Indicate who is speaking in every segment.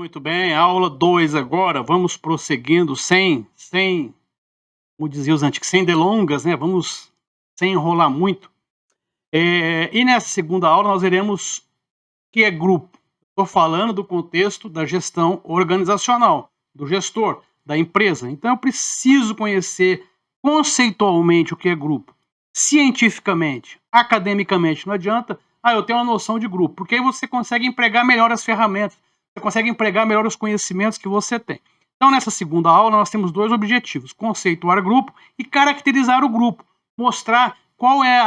Speaker 1: Muito bem, aula 2 agora, vamos prosseguindo como diziam os antigos, sem delongas, né, vamos sem enrolar muito. E nessa segunda aula nós veremos o que é grupo. Estou falando do contexto da gestão organizacional, do gestor, da empresa. Então eu preciso conhecer conceitualmente o que é grupo. Cientificamente, academicamente, não adianta, eu tenho uma noção de grupo, porque aí você consegue empregar melhor as ferramentas, você consegue empregar melhor os conhecimentos que você tem. Então, nessa segunda aula, nós temos dois objetivos: conceituar grupo e caracterizar o grupo, mostrar qual é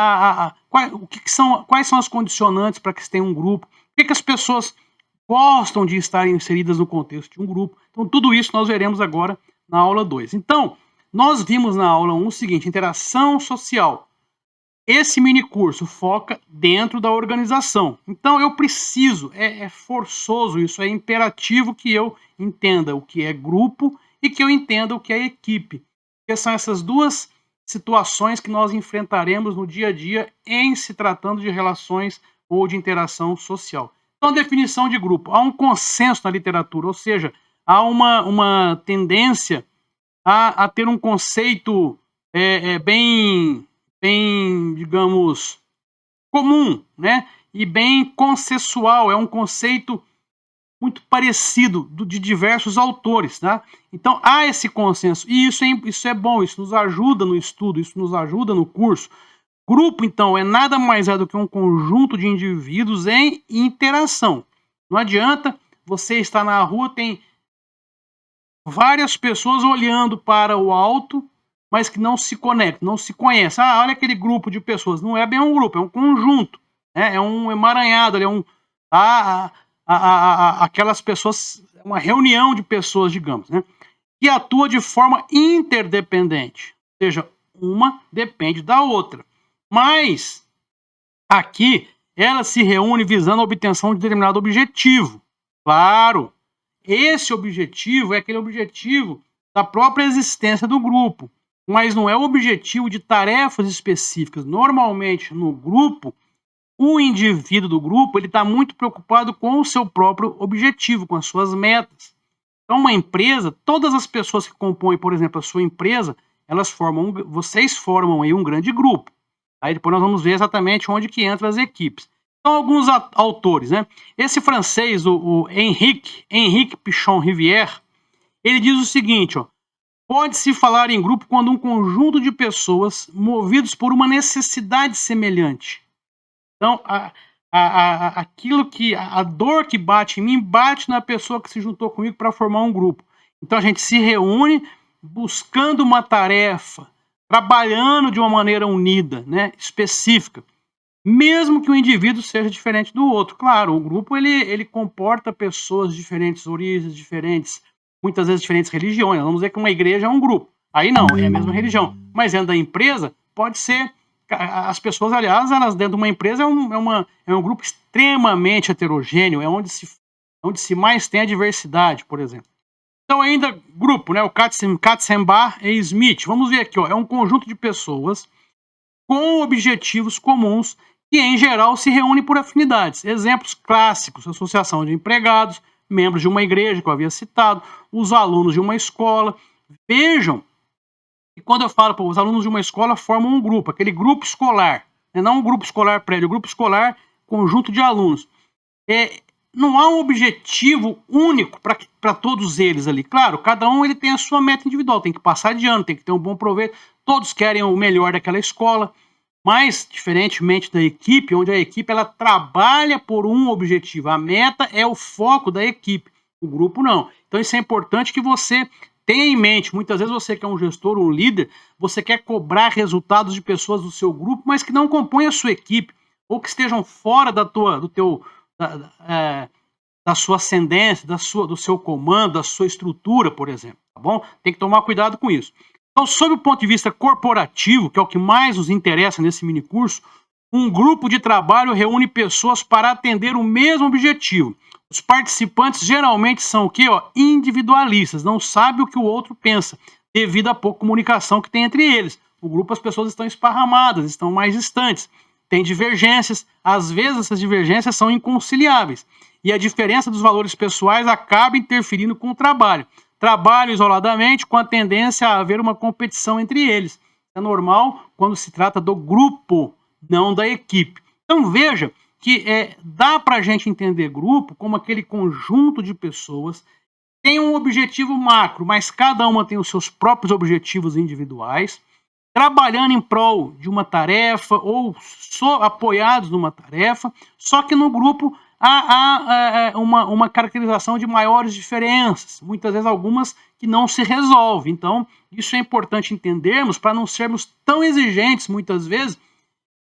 Speaker 1: quais são as condicionantes para que se tenha um grupo, por que as pessoas gostam de estar inseridas no contexto de um grupo. Então, tudo isso nós veremos agora na aula 2. Então, nós vimos na aula 1 o seguinte: interação social. Esse minicurso foca dentro da organização. Então eu preciso, é forçoso isso, é imperativo que eu entenda o que é grupo e que eu entenda o que é equipe. Porque são essas duas situações que nós enfrentaremos no dia a dia em se tratando de relações ou de interação social. Então, a definição de grupo. Há um consenso na literatura, ou seja, há uma tendência a ter um conceito bem, digamos, comum, né? E bem consensual, é um conceito muito parecido de diversos autores, tá? Então há esse consenso, e isso é bom, isso nos ajuda no estudo, isso nos ajuda no curso. Grupo, então, é nada mais do que um conjunto de indivíduos em interação. Não adianta você estar na rua, tem várias pessoas olhando para o alto, mas que não se conectam, não se conhecem. Olha aquele grupo de pessoas. Não é bem um grupo, é um conjunto, né? É um emaranhado, aquelas pessoas, uma reunião de pessoas, digamos, né? Que atua de forma interdependente, ou seja, uma depende da outra. Mas aqui ela se reúne visando a obtenção de determinado objetivo. Claro, esse objetivo é aquele objetivo da própria existência do grupo, mas não é o objetivo de tarefas específicas. Normalmente, no grupo, o indivíduo do grupo ele está muito preocupado com o seu próprio objetivo, com as suas metas. Então, uma empresa, todas as pessoas que compõem, por exemplo, a sua empresa, vocês formam aí um grande grupo. Aí depois nós vamos ver exatamente onde que entram as equipes. Então, alguns autores, né? Esse francês, o Henrique Pichon-Rivière, ele diz o seguinte, pode-se falar em grupo quando um conjunto de pessoas movidos por uma necessidade semelhante. Então, a dor que bate em mim, bate na pessoa que se juntou comigo para formar um grupo. Então, a gente se reúne buscando uma tarefa, trabalhando de uma maneira unida, né, específica, mesmo que o indivíduo seja diferente do outro. Claro, o grupo ele comporta pessoas de diferentes origens, muitas vezes diferentes religiões. Vamos dizer que uma igreja é um grupo. Aí não, é a mesma religião. Mas dentro da empresa, pode ser... As pessoas, aliás, elas dentro de uma empresa é um grupo extremamente heterogêneo, é onde se mais tem a diversidade, por exemplo. Então, ainda grupo, né? O Katzenbach e Smith. Vamos ver aqui, é um conjunto de pessoas com objetivos comuns que, em geral, se reúnem por afinidades. Exemplos clássicos: associação de empregados, membros de uma igreja, que eu havia citado, os alunos de uma escola. Vejam que quando eu falo, os alunos de uma escola formam um grupo, aquele grupo escolar, né? Não um grupo escolar prédio, grupo escolar, conjunto de alunos. Não há um objetivo único para todos eles ali. Claro, cada um ele tem a sua meta individual, tem que passar de ano, tem que ter um bom proveito, todos querem o melhor daquela escola, mas, diferentemente da equipe, onde a equipe ela trabalha por um objetivo, a meta é o foco da equipe, o grupo não. Então isso é importante que você tenha em mente. Muitas vezes você que é um gestor, um líder, você quer cobrar resultados de pessoas do seu grupo, mas que não compõem a sua equipe, ou que estejam fora da sua ascendência, do seu comando, da sua estrutura, por exemplo, tá bom? Tem que tomar cuidado com isso. Então, sob o ponto de vista corporativo, que é o que mais nos interessa nesse minicurso, um grupo de trabalho reúne pessoas para atender o mesmo objetivo. Os participantes geralmente são o quê? Individualistas, não sabem o que o outro pensa, devido à pouca comunicação que tem entre eles. O grupo, as pessoas estão esparramadas, estão mais distantes, tem divergências, às vezes essas divergências são inconciliáveis. e a diferença dos valores pessoais acaba interferindo com o trabalho. Trabalho isoladamente com a tendência a haver uma competição entre eles. É normal quando se trata do grupo, não da equipe. Então veja que dá para a gente entender grupo como aquele conjunto de pessoas tem um objetivo macro, mas cada uma tem os seus próprios objetivos individuais, trabalhando em prol de uma tarefa ou apoiados numa tarefa, só que no grupo há uma caracterização de maiores diferenças, muitas vezes algumas que não se resolvem. Então, isso é importante entendermos para não sermos tão exigentes, muitas vezes,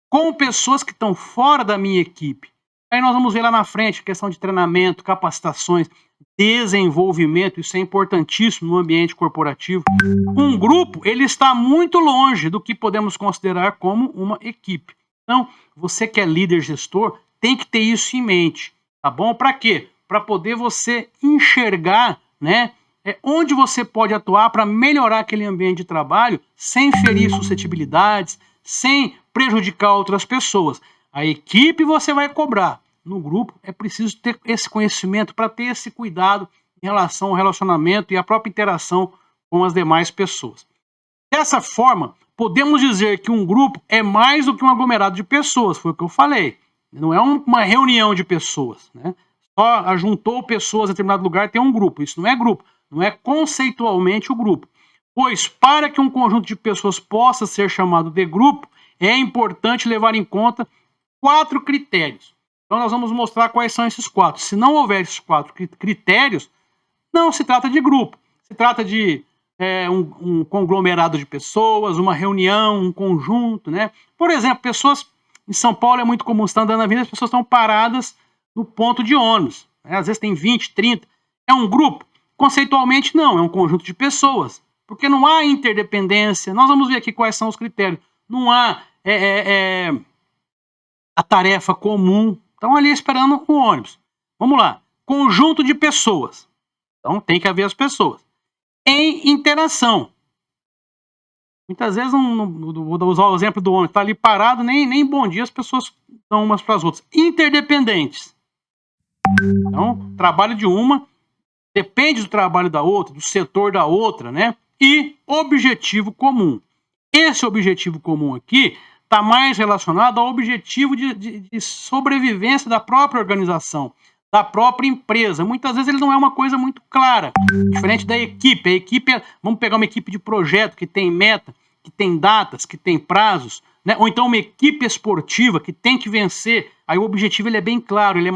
Speaker 1: com pessoas que estão fora da minha equipe. Aí nós vamos ver lá na frente questão de treinamento, capacitações, desenvolvimento, isso é importantíssimo no ambiente corporativo. Um grupo, ele está muito longe do que podemos considerar como uma equipe. Então, você que é líder gestor, tem que ter isso em mente, tá bom? Para quê? Para poder você enxergar, né, onde você pode atuar para melhorar aquele ambiente de trabalho sem ferir suscetibilidades, sem prejudicar outras pessoas. A equipe você vai cobrar. No grupo é preciso ter esse conhecimento para ter esse cuidado em relação ao relacionamento e à própria interação com as demais pessoas. Dessa forma, podemos dizer que um grupo é mais do que um aglomerado de pessoas, foi o que eu falei. Não é uma reunião de pessoas, né? Só ajuntou pessoas em determinado lugar, tem um grupo. Isso não é grupo, não é conceitualmente o grupo. Pois para que um conjunto de pessoas possa ser chamado de grupo, é importante levar em conta 4 critérios. Então nós vamos mostrar quais são esses 4. Se não houver esses 4 critérios, não se trata de grupo. Se trata de um conglomerado de pessoas, uma reunião, um conjunto, né? Por exemplo, pessoas em São Paulo é muito comum, você está andando na vida, as pessoas estão paradas no ponto de ônibus. Né? Às vezes tem 20, 30. É um grupo? Conceitualmente não, é um conjunto de pessoas. Porque não há interdependência. Nós vamos ver aqui quais são os critérios. Não há a tarefa comum. Estão ali esperando um ônibus. Vamos lá. Conjunto de pessoas. Então tem que haver as pessoas. Em interação. Muitas vezes, vou usar o exemplo do ônibus, está ali parado, nem bom dia as pessoas dão umas para as outras. Interdependentes. Então, trabalho de uma depende do trabalho da outra, do setor da outra, né? E objetivo comum. Esse objetivo comum aqui está mais relacionado ao objetivo de sobrevivência da própria organização, da própria empresa. Muitas vezes ele não é uma coisa muito clara, diferente da equipe. A equipe vamos pegar uma equipe de projeto que tem meta, que tem datas, que tem prazos, né? Ou então uma equipe esportiva que tem que vencer. Aí o objetivo ele é bem claro, ele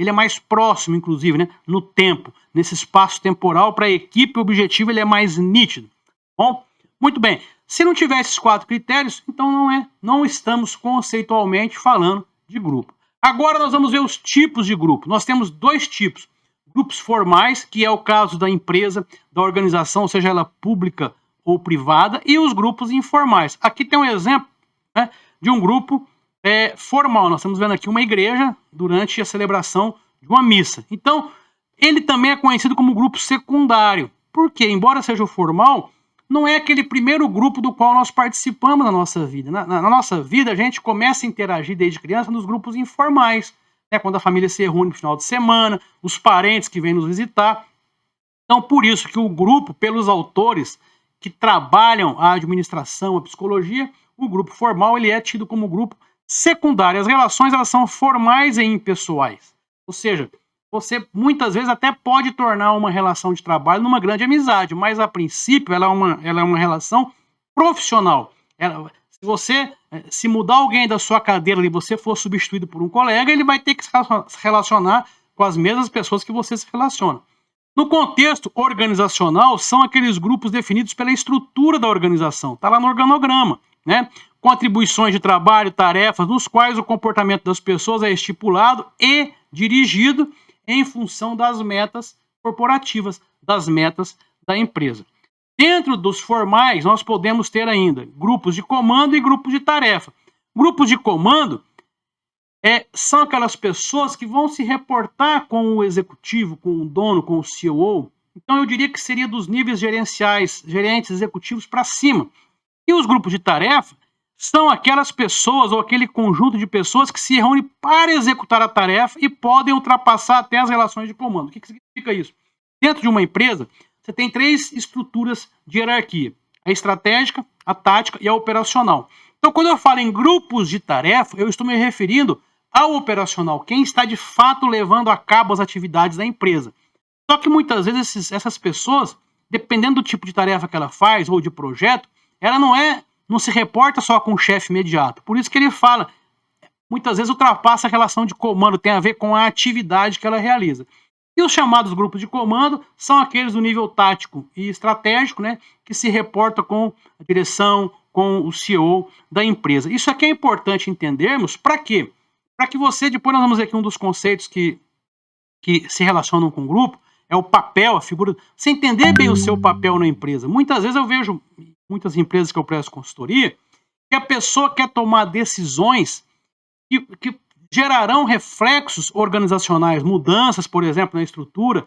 Speaker 1: é mais próximo, inclusive, né? No tempo, nesse espaço temporal. Para a equipe o objetivo ele é mais nítido. Bom, muito bem. Se não tiver esses 4 critérios, então não estamos conceitualmente falando de grupo. Agora nós vamos ver os tipos de grupo. Nós temos 2 tipos. Grupos formais, que é o caso da empresa, da organização, seja ela pública ou privada, e os grupos informais. Aqui tem um exemplo, né, de um grupo formal. Nós estamos vendo aqui uma igreja durante a celebração de uma missa. Então, ele também é conhecido como grupo secundário. Por quê? Embora seja o formal, não é aquele primeiro grupo do qual nós participamos na nossa vida. Na nossa vida, a gente começa a interagir desde criança nos grupos informais, né? Quando a família se reúne no final de semana, os parentes que vêm nos visitar. Então, por isso que o grupo, pelos autores que trabalham a administração, a psicologia, o grupo formal ele é tido como grupo secundário. As relações elas são formais e impessoais. Ou seja, você muitas vezes até pode tornar uma relação de trabalho numa grande amizade, mas a princípio ela é uma relação profissional. Se você se mudar alguém da sua cadeira e você for substituído por um colega, ele vai ter que se relacionar com as mesmas pessoas que você se relaciona. No contexto organizacional, são aqueles grupos definidos pela estrutura da organização. Está lá no organograma, né? Com atribuições de trabalho, tarefas, nos quais o comportamento das pessoas é estipulado e dirigido em função das metas corporativas, das metas da empresa. Dentro dos formais, nós podemos ter ainda grupos de comando e grupos de tarefa. Grupos de comando são aquelas pessoas que vão se reportar com o executivo, com o dono, com o CEO. Então, eu diria que seria dos níveis gerenciais, gerentes executivos para cima. E os grupos de tarefa são aquelas pessoas ou aquele conjunto de pessoas que se reúnem para executar a tarefa e podem ultrapassar até as relações de comando. O que significa isso? Dentro de uma empresa, você tem 3 estruturas de hierarquia: a estratégica, a tática e a operacional. Então, quando eu falo em grupos de tarefa, eu estou me referindo ao operacional, quem está de fato levando a cabo as atividades da empresa. Só que muitas vezes essas pessoas, dependendo do tipo de tarefa que ela faz ou de projeto, ela não se reporta só com o chefe imediato. Por isso que ele fala, muitas vezes ultrapassa a relação de comando, tem a ver com a atividade que ela realiza. E os chamados grupos de comando são aqueles do nível tático e estratégico, né, que se reportam com a direção, com o CEO da empresa. Isso aqui é importante entendermos. Para quê? Para que você, depois nós vamos ver aqui um dos conceitos que se relacionam com o grupo, é o papel, a figura. Você entender bem o seu papel na empresa. Muitas vezes eu vejo, muitas empresas que eu presto consultoria, que a pessoa quer tomar decisões que gerarão reflexos organizacionais, mudanças, por exemplo, na estrutura,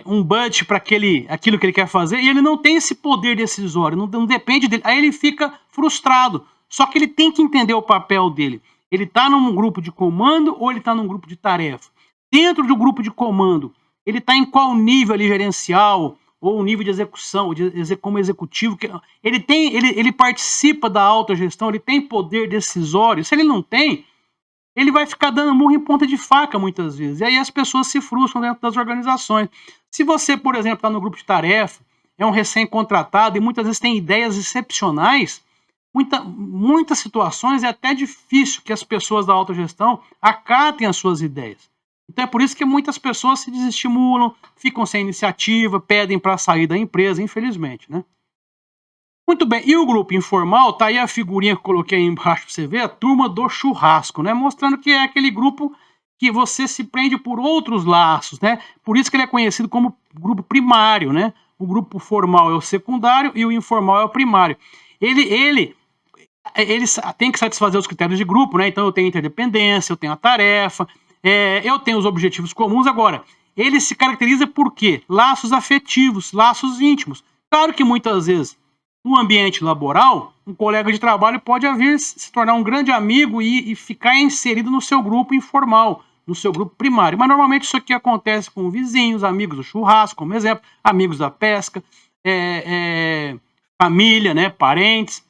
Speaker 1: um budget para aquilo que ele quer fazer, e ele não tem esse poder decisório, não depende dele. Aí ele fica frustrado. Só que ele tem que entender o papel dele. Ele está num grupo de comando ou ele está num grupo de tarefa? Dentro do grupo de comando, ele está em qual nível ali gerencial ou nível de execução, como executivo? Ele participa da autogestão, ele tem poder decisório. Se ele não tem, ele vai ficar dando murro em ponta de faca muitas vezes. E aí as pessoas se frustram dentro das organizações. Se você, por exemplo, está no grupo de tarefa, é um recém-contratado e muitas vezes tem ideias excepcionais, muitas situações é até difícil que as pessoas da autogestão acatem as suas ideias. Então é por isso que muitas pessoas se desestimulam, ficam sem iniciativa, pedem para sair da empresa, infelizmente, né? Muito bem, e o grupo informal, tá aí a figurinha que eu coloquei aí embaixo para você ver, a turma do churrasco, né? Mostrando que é aquele grupo que você se prende por outros laços, né? Por isso que ele é conhecido como grupo primário, né? O grupo formal é o secundário e o informal é o primário. Ele tem que satisfazer os critérios de grupo, né? Então eu tenho interdependência, eu tenho a tarefa, eu tenho os objetivos comuns. Agora, ele se caracteriza por quê? Laços afetivos, laços íntimos. Claro que muitas vezes, no ambiente laboral, um colega de trabalho pode vir se tornar um grande amigo e ficar inserido no seu grupo informal, no seu grupo primário. Mas normalmente isso aqui acontece com vizinhos, amigos do churrasco, como exemplo, amigos da pesca, família, né, parentes.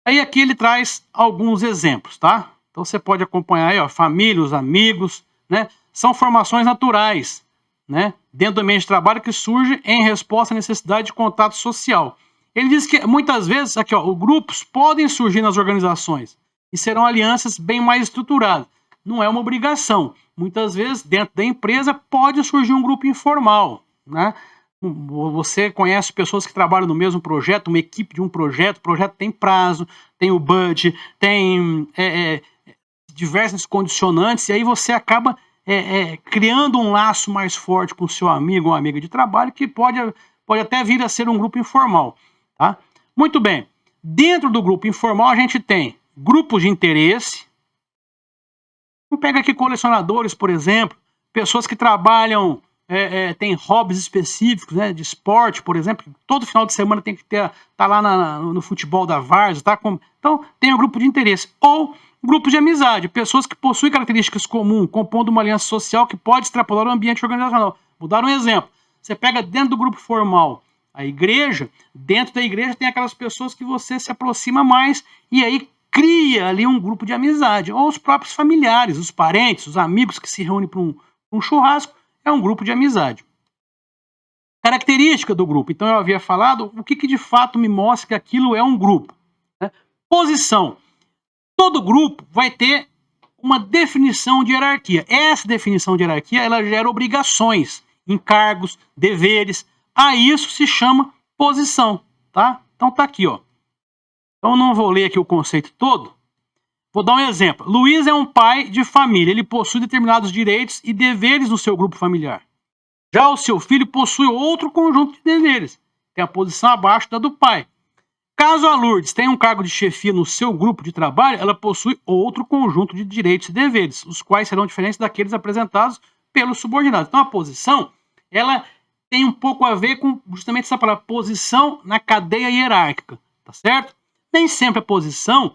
Speaker 1: Aí aqui ele traz alguns exemplos, tá? Então você pode acompanhar aí, ó, família, os amigos, né? São formações naturais, né? Dentro do ambiente de trabalho que surge em resposta à necessidade de contato social. Ele diz que muitas vezes, aqui, ó, os grupos podem surgir nas organizações e serão alianças bem mais estruturadas. Não é uma obrigação. Muitas vezes, dentro da empresa, pode surgir um grupo informal, né? Você conhece pessoas que trabalham no mesmo projeto, uma equipe de um projeto, o projeto tem prazo, tem o budget, tem diversos condicionantes, e aí você acaba criando um laço mais forte com o seu amigo ou amiga de trabalho, que pode até vir a ser um grupo informal. Tá? Muito bem. Dentro do grupo informal, a gente tem grupos de interesse. Vamos pegar aqui colecionadores, por exemplo, pessoas que trabalham... tem hobbies específicos, né, de esporte, por exemplo. Todo final de semana tem que tá lá no futebol da várzea, tá? Então, tem um grupo de interesse. Ou grupos de amizade, pessoas que possuem características comuns, compondo uma aliança social que pode extrapolar o ambiente organizacional. Vou dar um exemplo. Você pega dentro do grupo formal a igreja, dentro da igreja tem aquelas pessoas que você se aproxima mais e aí cria ali um grupo de amizade. Ou os próprios familiares, os parentes, os amigos que se reúnem para um churrasco, é um grupo de amizade. Característica do grupo. Então eu havia falado o que de fato me mostra que aquilo é um grupo. Né? Posição. Todo grupo vai ter uma definição de hierarquia. Essa definição de hierarquia, ela gera obrigações, encargos, deveres. A isso se chama posição. Tá? Então tá aqui, ó. Então eu não vou ler aqui o conceito todo. Vou dar um exemplo. Luiz é um pai de família. Ele possui determinados direitos e deveres no seu grupo familiar. Já o seu filho possui outro conjunto de deveres. Tem a posição abaixo da do pai. Caso a Lourdes tenha um cargo de chefia no seu grupo de trabalho, ela possui outro conjunto de direitos e deveres, os quais serão diferentes daqueles apresentados pelos subordinados. Então a posição, ela tem um pouco a ver com justamente essa palavra, posição na cadeia hierárquica. Tá certo? Nem sempre a posição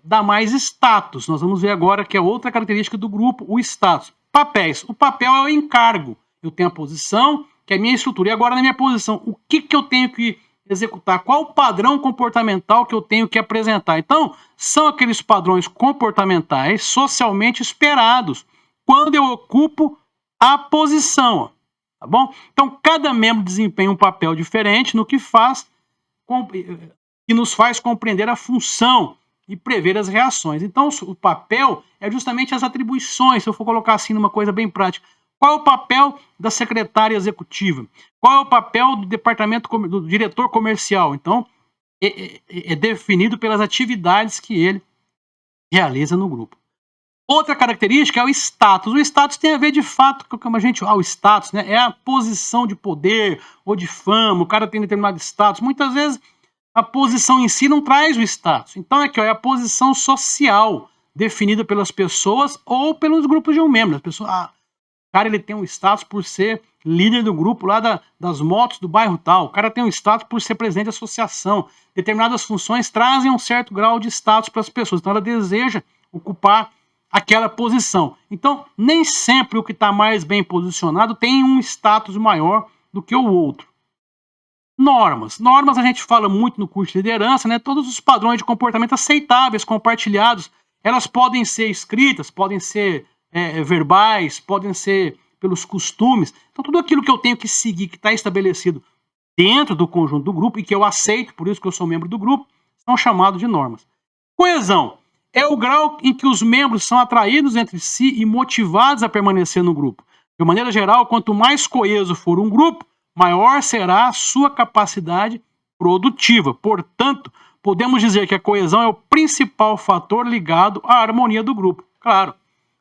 Speaker 1: dá mais status. Nós vamos ver agora que é outra característica do grupo, o status. Papéis. O papel é o encargo. Eu tenho a posição, que é a minha estrutura. E agora, na minha posição, o que eu tenho que executar? Qual o padrão comportamental que eu tenho que apresentar? Então, são aqueles padrões comportamentais socialmente esperados quando eu ocupo a posição. Tá bom? Então, cada membro desempenha um papel diferente no que faz, que nos faz compreender a função e prever as reações. Então, o papel é justamente as atribuições, se eu for colocar assim numa coisa bem prática. Qual é o papel da secretária executiva? Qual é o papel do departamento, do diretor comercial? Então, é definido pelas atividades que ele realiza no grupo. Outra característica é o status. O status tem a ver, de fato, com a gente... o status, né? É a posição de poder ou de fama. O cara tem determinado status. Muitas vezes, a posição em si não traz o status. Então, aqui, é a posição social definida pelas pessoas ou pelos grupos de um membro. As pessoas... o cara, ele tem um status por ser líder do grupo lá das motos do bairro tal. O cara tem um status por ser presidente da associação. Determinadas funções trazem um certo grau de status para as pessoas. Então, ela deseja ocupar aquela posição. Então, nem sempre o que está mais bem posicionado tem um status maior do que o outro. Normas. Normas a gente fala muito no curso de liderança, né? Todos os padrões de comportamento aceitáveis, compartilhados, elas podem ser escritas, podem ser verbais, podem ser pelos costumes. Então, tudo aquilo que eu tenho que seguir, que está estabelecido dentro do conjunto do grupo e que eu aceito, por isso que eu sou membro do grupo, são chamados de normas. Coesão é o grau em que os membros são atraídos entre si e motivados a permanecer no grupo. De maneira geral, quanto mais coeso for um grupo, maior será a sua capacidade produtiva. Portanto, podemos dizer que a coesão é o principal fator ligado à harmonia do grupo. Claro,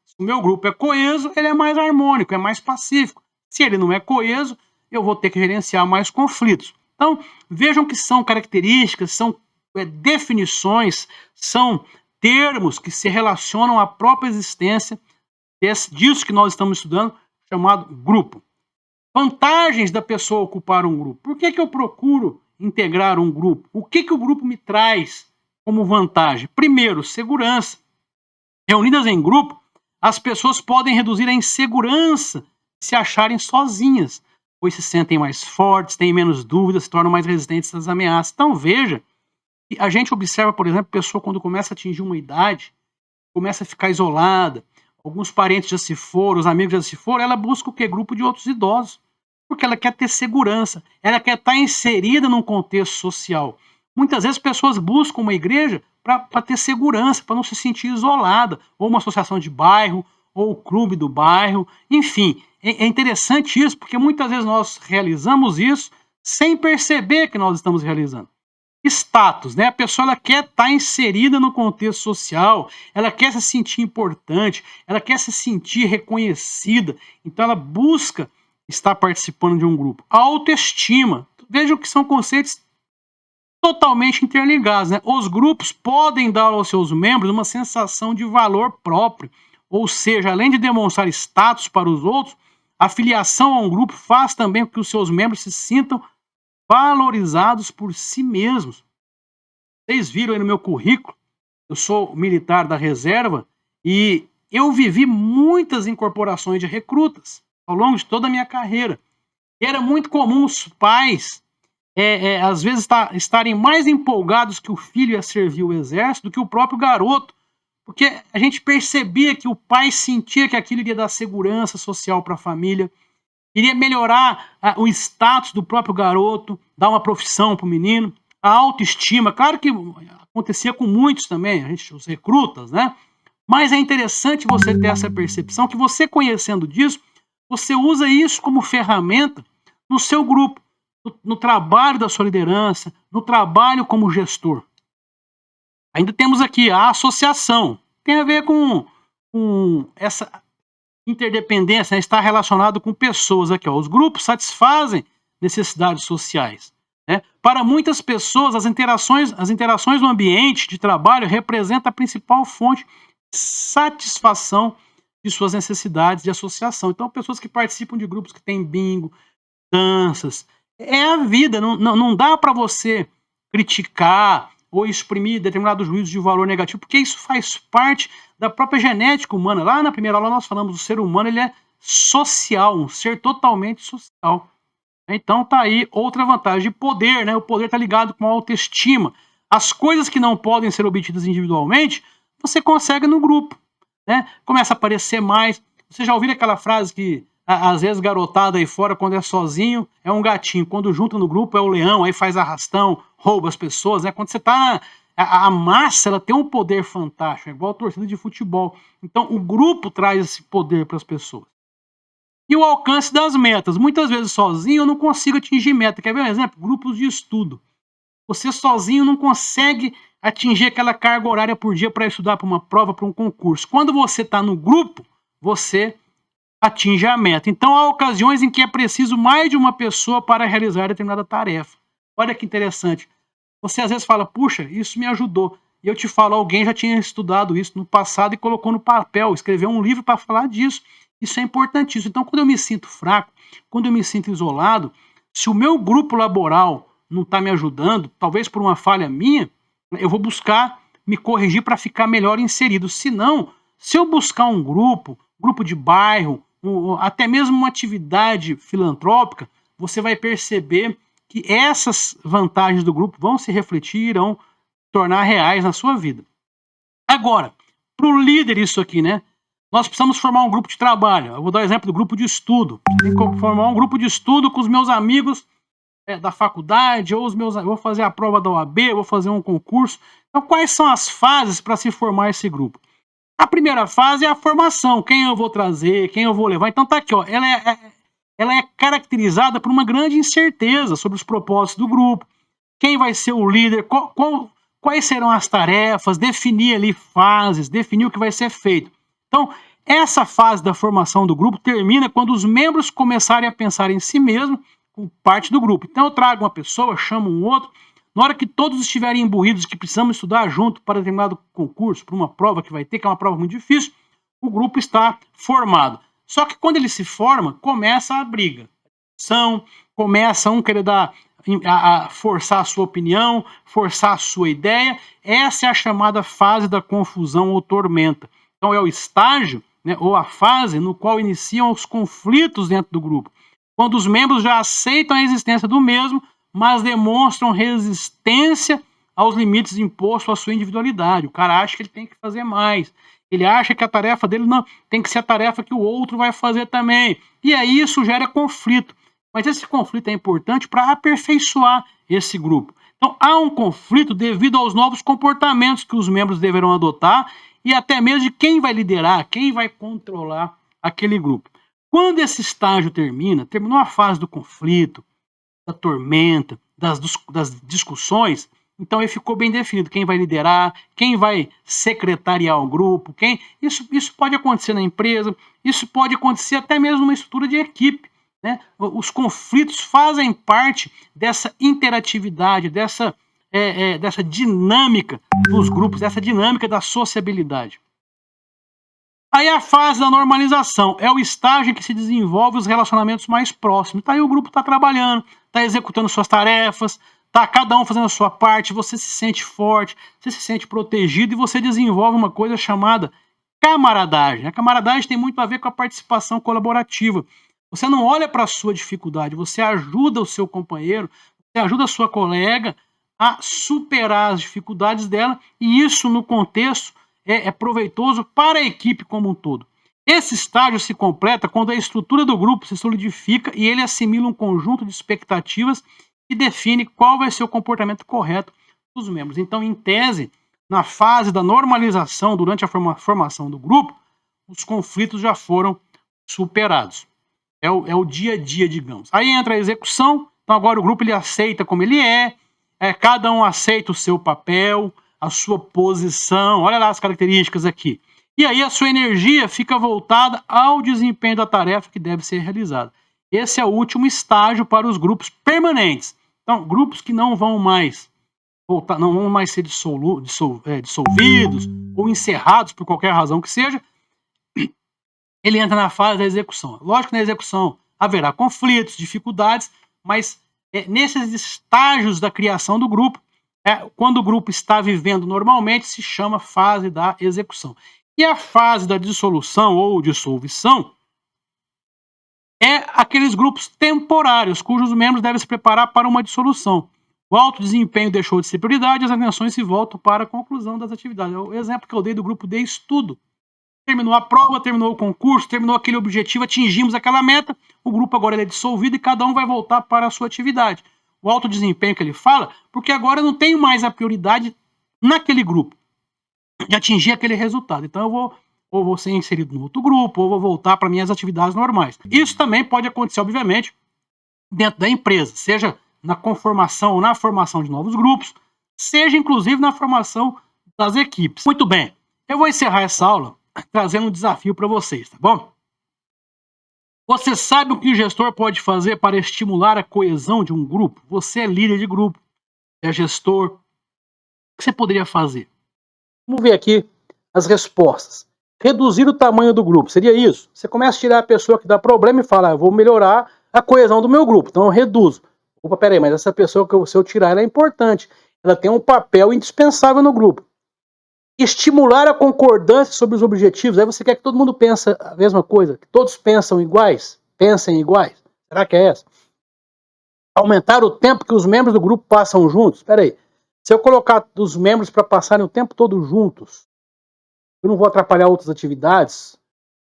Speaker 1: se o meu grupo é coeso, ele é mais harmônico, é mais pacífico. Se ele não é coeso, eu vou ter que gerenciar mais conflitos. Então, vejam que são características, são definições, são termos que se relacionam à própria existência disso que nós estamos estudando, chamado grupo. Vantagens da pessoa ocupar um grupo. Por que eu procuro integrar um grupo? O que o grupo me traz como vantagem? Primeiro, segurança. Reunidas em grupo, as pessoas podem reduzir a insegurança de se acharem sozinhas, pois se sentem mais fortes, têm menos dúvidas, se tornam mais resistentes às ameaças. Então, veja, a gente observa, por exemplo, a pessoa quando começa a atingir uma idade, começa a ficar isolada, alguns parentes já se foram, os amigos já se foram, ela busca o quê? Grupo de outros idosos, porque ela quer ter segurança, ela quer estar inserida num contexto social. Muitas vezes pessoas buscam uma igreja para ter segurança, para não se sentir isolada, ou uma associação de bairro, ou o clube do bairro, enfim. É interessante isso, porque muitas vezes nós realizamos isso sem perceber que nós estamos realizando. Status, né? A pessoa ela quer estar inserida no contexto social, ela quer se sentir importante, ela quer se sentir reconhecida, então ela busca estar participando de um grupo. A autoestima, vejam que são conceitos totalmente interligados, né? Os grupos podem dar aos seus membros uma sensação de valor próprio, ou seja, além de demonstrar status para os outros, a filiação a um grupo faz também com que os seus membros se sintam valorizados por si mesmos. Vocês viram aí no meu currículo, eu sou militar da reserva e eu vivi muitas incorporações de recrutas ao longo de toda a minha carreira. E era muito comum os pais, às vezes, estarem mais empolgados que o filho ia servir o exército do que o próprio garoto, porque a gente percebia que o pai sentia que aquilo iria dar segurança social para a família, iria melhorar o status do próprio garoto, dar uma profissão para o menino, a autoestima. Claro que acontecia com muitos também, os recrutas, né? Mas é interessante você ter essa percepção que você, conhecendo disso, você usa isso como ferramenta no seu grupo, no trabalho da sua liderança, no trabalho como gestor. Ainda temos aqui a associação. Tem a ver com essa interdependência, né? Está relacionado com pessoas aqui. Os grupos satisfazem necessidades sociais. Né? Para muitas pessoas, as interações no ambiente de trabalho representam a principal fonte de satisfação de suas necessidades de associação. Então, pessoas que participam de grupos que têm bingo, danças, é a vida. Não dá para você criticar, ou exprimir determinado juízo de valor negativo, porque isso faz parte da própria genética humana. Lá na primeira aula nós falamos do ser humano, ele é social, um ser totalmente social. Então tá aí outra vantagem de poder, né? O poder está ligado com a autoestima. As coisas que não podem ser obtidas individualmente, você consegue no grupo, né? Começa a aparecer mais. Você já ouviu aquela frase que às vezes garotada aí fora, quando é sozinho, é um gatinho. Quando junta no grupo é o leão, aí faz arrastão, rouba as pessoas, né? Quando você tá... A massa, ela tem um poder fantástico, é igual a torcida de futebol. Então, o grupo traz esse poder para as pessoas. E o alcance das metas. Muitas vezes sozinho eu não consigo atingir meta. Quer ver um exemplo? Grupos de estudo. Você sozinho não consegue atingir aquela carga horária por dia para estudar para uma prova, para um concurso. Quando você está no grupo, você atinge a meta. Então, há ocasiões em que é preciso mais de uma pessoa para realizar determinada tarefa. Olha que interessante. Você às vezes fala, puxa, isso me ajudou. E eu te falo, alguém já tinha estudado isso no passado e colocou no papel, escreveu um livro para falar disso. Isso é importantíssimo. Então, quando eu me sinto fraco, quando eu me sinto isolado, se o meu grupo laboral não está me ajudando, talvez por uma falha minha, eu vou buscar me corrigir para ficar melhor inserido. Se não, se eu buscar um grupo de bairro, até mesmo uma atividade filantrópica, você vai perceber que essas vantagens do grupo vão se refletir, irão tornar reais na sua vida. Agora, para o líder isso aqui, né? Nós precisamos formar um grupo de trabalho. Eu vou dar o exemplo do grupo de estudo. Tem que formar um grupo de estudo com os meus amigos da faculdade, ou eu vou fazer a prova da OAB, eu vou fazer um concurso. Então, quais são as fases para se formar esse grupo? A primeira fase é a formação. Quem eu vou trazer, quem eu vou levar. Então, tá aqui, ó. Ela é caracterizada por uma grande incerteza sobre os propósitos do grupo. Quem vai ser o líder, quais serão as tarefas, definir ali fases, definir o que vai ser feito. Então, essa fase da formação do grupo termina quando os membros começarem a pensar em si mesmos como parte do grupo. Então, eu trago uma pessoa, chamo um outro. Na hora que todos estiverem imbuídos que precisamos estudar junto para determinado concurso, para uma prova que vai ter, que é uma prova muito difícil, o grupo está formado. Só que quando ele se forma, começa a briga. Começa um querer forçar a sua opinião, forçar a sua ideia. Essa é a chamada fase da confusão ou tormenta. Então é o estágio, né, ou a fase no qual iniciam os conflitos dentro do grupo. Quando os membros já aceitam a existência do mesmo, mas demonstram resistência aos limites impostos à sua individualidade. O cara acha que ele tem que fazer mais. Ele acha que a tarefa dele não tem que ser a tarefa que o outro vai fazer também. E aí isso gera conflito. Mas esse conflito é importante para aperfeiçoar esse grupo. Então há um conflito devido aos novos comportamentos que os membros deverão adotar e até mesmo de quem vai liderar, quem vai controlar aquele grupo. Quando esse estágio terminou a fase do conflito, da tormenta, das discussões, então ele ficou bem definido quem vai liderar, quem vai secretariar o grupo, isso pode acontecer na empresa, isso pode acontecer até mesmo numa estrutura de equipe, né? Os conflitos fazem parte dessa interatividade, dessa dinâmica dos grupos, dessa dinâmica da sociabilidade. Aí a fase da normalização é o estágio em que se desenvolve os relacionamentos mais próximos. Então aí o grupo está trabalhando, está executando suas tarefas, está cada um fazendo a sua parte, você se sente forte, você se sente protegido e você desenvolve uma coisa chamada camaradagem. A camaradagem tem muito a ver com a participação colaborativa. Você não olha para a sua dificuldade, você ajuda o seu companheiro, você ajuda a sua colega a superar as dificuldades dela e isso no contexto é proveitoso para a equipe como um todo. Esse estágio se completa quando a estrutura do grupo se solidifica e ele assimila um conjunto de expectativas e define qual vai ser o comportamento correto dos membros. Então, em tese, na fase da normalização, durante a formação do grupo, os conflitos já foram superados. É o dia a dia, digamos. Aí entra a execução, então agora o grupo ele aceita como ele cada um aceita o seu papel, a sua posição, olha lá as características aqui. E aí a sua energia fica voltada ao desempenho da tarefa que deve ser realizada. Esse é o último estágio para os grupos permanentes. Então, grupos que não vão mais ser dissolvidos ou encerrados por qualquer razão que seja, ele entra na fase da execução. Lógico que na execução haverá conflitos, dificuldades, mas nesses estágios da criação do grupo quando o grupo está vivendo normalmente, se chama fase da execução. E a fase da dissolução ou dissolução é aqueles grupos temporários, cujos membros devem se preparar para uma dissolução. O alto desempenho deixou de ser prioridade, as atenções se voltam para a conclusão das atividades. É o exemplo que eu dei do grupo de estudo. Terminou a prova, terminou o concurso, terminou aquele objetivo, atingimos aquela meta, o grupo agora é dissolvido e cada um vai voltar para a sua atividade. O alto desempenho que ele fala, porque agora eu não tenho mais a prioridade naquele grupo de atingir aquele resultado. Então eu vou ser inserido no outro grupo, ou vou voltar para minhas atividades normais. Isso também pode acontecer, obviamente, dentro da empresa, seja na conformação ou na formação de novos grupos, seja inclusive na formação das equipes. Muito bem, eu vou encerrar essa aula trazendo um desafio para vocês, tá bom? Você sabe o que o gestor pode fazer para estimular a coesão de um grupo? Você é líder de grupo, é gestor. O que você poderia fazer? Vamos ver aqui as respostas. Reduzir o tamanho do grupo, seria isso? Você começa a tirar a pessoa que dá problema e fala, eu vou melhorar a coesão do meu grupo, então eu reduzo. Opa, peraí, mas essa pessoa que se eu tirar, ela é importante. Ela tem um papel indispensável no grupo. Estimular a concordância sobre os objetivos. Aí você quer que todo mundo pense a mesma coisa? Que todos pensem iguais? Será que é essa? Aumentar o tempo que os membros do grupo passam juntos? Espera aí. Se eu colocar os membros para passarem o tempo todo juntos, eu não vou atrapalhar outras atividades?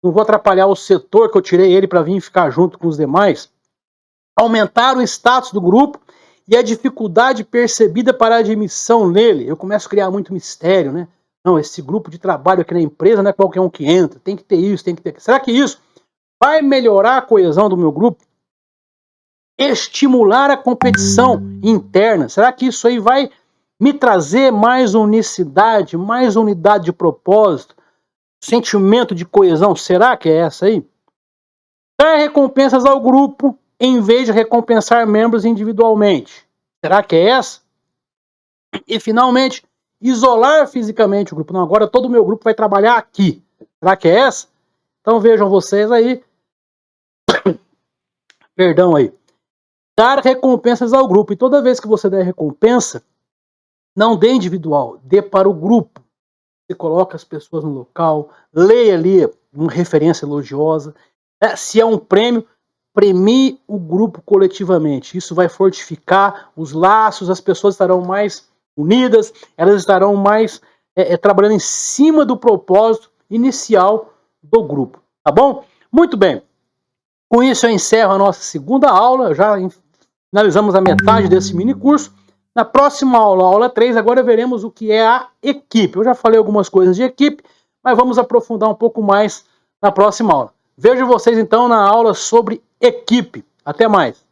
Speaker 1: Não vou atrapalhar o setor que eu tirei ele para vir ficar junto com os demais? Aumentar o status do grupo e a dificuldade percebida para a admissão nele. Eu começo a criar muito mistério, né? Não, esse grupo de trabalho aqui na empresa não é qualquer um que entra, tem que ter isso, tem que ter... Será que isso vai melhorar a coesão do meu grupo? Estimular a competição interna. Será que isso aí vai me trazer mais unicidade, mais unidade de propósito, sentimento de coesão? Será que é essa aí? Dar recompensas ao grupo em vez de recompensar membros individualmente. Será que é essa? E, finalmente, isolar fisicamente o grupo. Não, agora todo o meu grupo vai trabalhar aqui. Será que é essa? Então vejam vocês aí. Perdão aí. Dar recompensas ao grupo. E toda vez que você der recompensa, não dê individual, dê para o grupo. Você coloca as pessoas no local, leia ali uma referência elogiosa. Se é um prêmio, premie o grupo coletivamente. Isso vai fortificar os laços, as pessoas estarão mais unidas, elas estarão mais trabalhando em cima do propósito inicial do grupo. Tá bom? Muito bem. Com isso eu encerro a nossa segunda aula. Já finalizamos a metade desse mini curso. Na próxima aula, aula 3, agora veremos o que é a equipe. Eu já falei algumas coisas de equipe, mas vamos aprofundar um pouco mais na próxima aula. Vejo vocês então na aula sobre equipe. Até mais.